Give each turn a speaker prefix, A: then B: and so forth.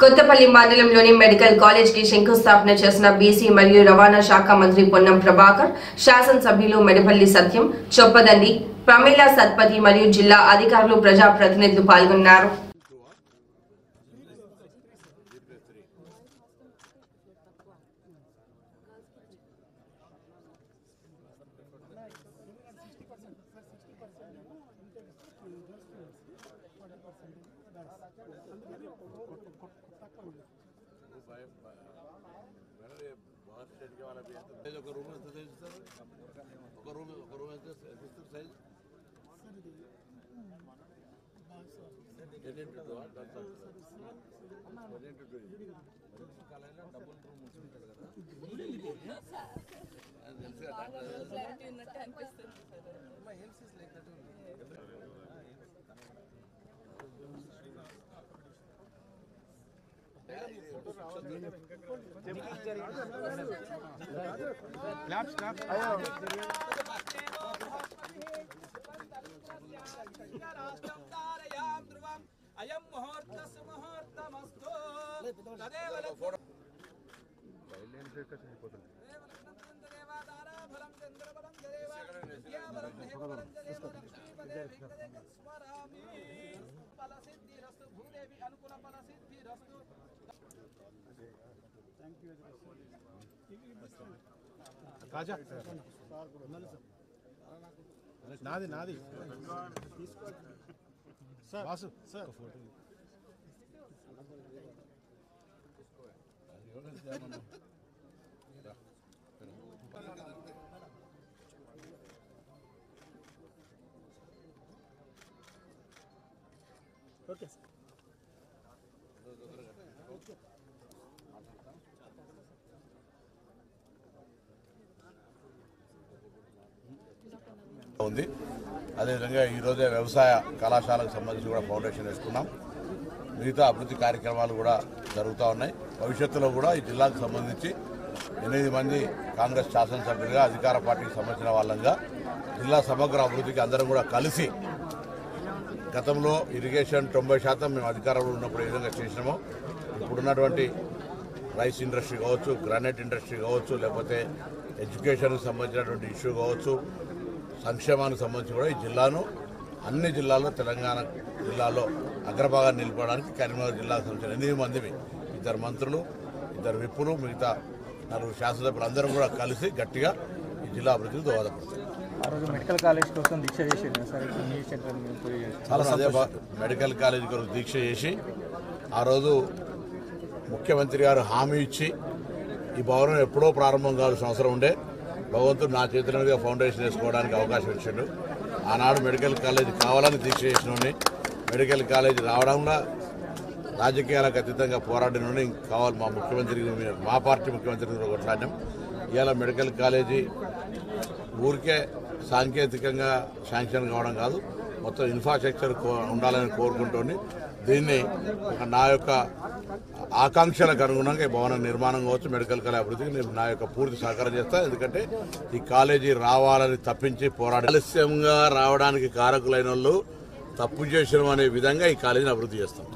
A: కొత్తపల్లి మండలంలోని medical college కి శంకుస్థాపన చేసిన బీసీ మరియు రవాణా శాఖ మంత్రి పొన్నం ప్రభాకర్, శాసనసభ్యులు మెడపల్లి సత్యం, చొప్పదండి, ప్రమీల సత్పతి మరియు జిల్లా అధికారులు, ప్రజాప్రతినిధులు పాల్గొన్నారు.
B: నాది నాది బాసు సార్ ఓకే సార్
C: ఉంది. అదేవిధంగా ఈరోజే వ్యవసాయ కళాశాలకు సంబంధించి కూడా ఫౌండేషన్ వేసుకున్నాం. మిగతా అభివృద్ధి కార్యక్రమాలు కూడా జరుగుతూ ఉన్నాయి. భవిష్యత్తులో కూడా ఈ జిల్లాకు సంబంధించి 8 మంది కాంగ్రెస్ శాసనసభ్యులుగా అధికార పార్టీకి సంబంధించిన వాళ్ళంగా జిల్లా సమగ్ర అభివృద్ధికి అందరం కూడా కలిసి, గతంలో ఇరిగేషన్ 90% మేము అధికారంలో ఉన్నప్పుడు ఏ విధంగా చేసినామో, ఇప్పుడున్నటువంటి రైస్ ఇండస్ట్రీ కావచ్చు, గ్రానైట్ ఇండస్ట్రీ కావచ్చు, లేకపోతే ఎడ్యుకేషన్కి సంబంధించినటువంటి ఇష్యూ కావచ్చు, సంక్షేమానికి సంబంధించి కూడా ఈ జిల్లాను అన్ని జిల్లాల్లో, తెలంగాణ జిల్లాలో అగ్రభాగాన్ని నిలపడానికి కరీంనగర్ జిల్లాకు సంబంధించిన 8 మందిని, 2 మంత్రులు, 2 విప్పులు, మిగతా 4 శాసనసభ్యులు అందరం కూడా కలిసి గట్టిగా ఈ జిల్లా అభివృద్ధికి దోహదపడుతుంది.
B: ఆ రోజు మెడికల్ కాలేజ్ కోసం దీక్ష చేసేది సార్.
C: అదే మెడికల్ కాలేజ్ కొరకు దీక్ష చేసి ఆ రోజు ముఖ్యమంత్రి గారు హామీ ఇచ్చి ఈ భవనం ఎప్పుడో ప్రారంభం కావాల్సిన అవసరం ఉండే, భగవంతుడు నా చేతుల మీద ఫౌండేషన్ వేసుకోవడానికి అవకాశం ఇచ్చాడు. ఆనాడు మెడికల్ కాలేజ్ కావాలని దీక్ష చేసిన మెడికల్ కాలేజ్ రావడంలో రాజకీయాలకు అతీతంగా పోరాడిన కావాలి మా ముఖ్యమంత్రి, మా పార్టీ ముఖ్యమంత్రి కొట్లాడినాం. ఇవాళ మెడికల్ కాలేజీ ఊరికే సాంకేతికంగా శాంక్షన్ కావడం కాదు, మొత్తం ఇన్ఫ్రాస్ట్రక్చర్ ఉండాలని కోరుకుంటూనే దీన్ని నా యొక్క ఆకాంక్షలకు అనుగుణంగా ఈ భవన నిర్మాణం కావచ్చు, మెడికల్ కాలేజ్ అభివృద్ధికి నేను నా యొక్క పూర్తి సహకారం చేస్తాను. ఎందుకంటే ఈ కాలేజీ రావాలని తప్పించి ఆలస్యంగా రావడానికి కారకులైన వాళ్ళు తప్పు చేసిన అనే విధంగా ఈ కాలేజీని అభివృద్ధి చేస్తాం.